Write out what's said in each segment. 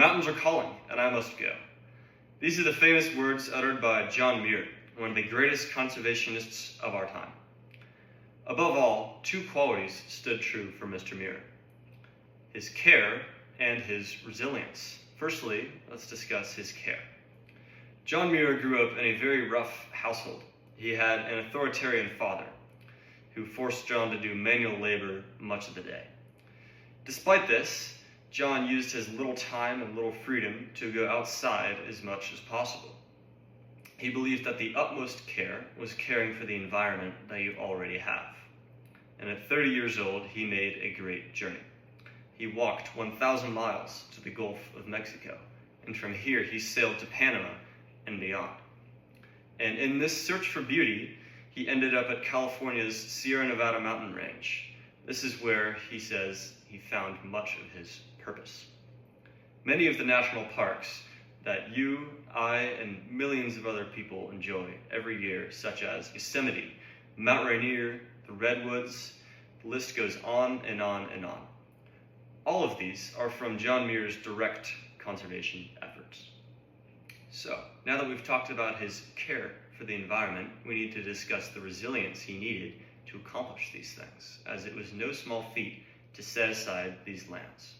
mountains are calling, and I must go." These are the famous words uttered by John Muir, one of the greatest conservationists of our time. Above all, two qualities stood true for Mr. Muir: his care and his resilience. Firstly, let's discuss his care. John Muir grew up in a very rough household. He had an authoritarian father who forced John to do manual labor much of the day. Despite this, John used his little time and little freedom to go outside as much as possible. He believed that the utmost care was caring for the environment that you already have. And at 30 years old, he made a great journey. He walked 1,000 miles to the Gulf of Mexico, and from here he sailed to Panama and beyond. And in this search for beauty, he ended up at California's Sierra Nevada mountain range. This is where, he says, he found much of his purpose. Many of the national parks that you, I, and millions of other people enjoy every year, such as Yosemite, Mount Rainier, the Redwoods, the list goes on and on and on. All of these are from John Muir's direct conservation efforts. So, now that we've talked about his care for the environment, we need to discuss the resilience he needed to accomplish these things, as it was no small feat to set aside these lands.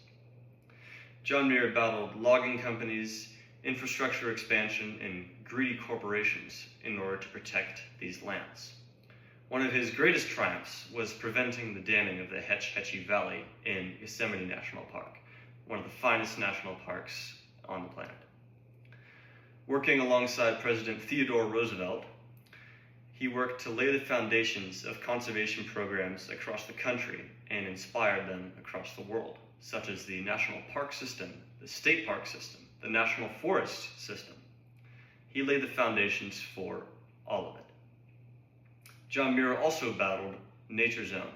John Muir battled logging companies, infrastructure expansion, and greedy corporations in order to protect these lands. One of his greatest triumphs was preventing the damming of the Hetch Hetchy Valley in Yosemite National Park, one of the finest national parks on the planet. Working alongside President Theodore Roosevelt, he worked to lay the foundations of conservation programs across the country and inspired them across the world, such as the National Park System, the State Park System, the National Forest System. He laid the foundations for all of it. John Muir also battled nature's own.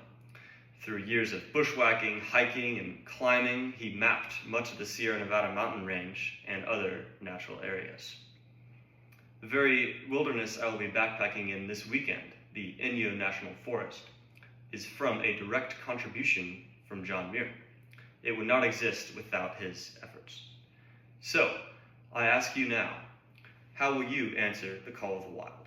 Through years of bushwhacking, hiking, and climbing, he mapped much of the Sierra Nevada mountain range and other natural areas. The very wilderness I will be backpacking in this weekend, the Inyo National Forest, is from a direct contribution from John Muir. It would not exist without his efforts. So, I ask you now, how will you answer the call of the wild?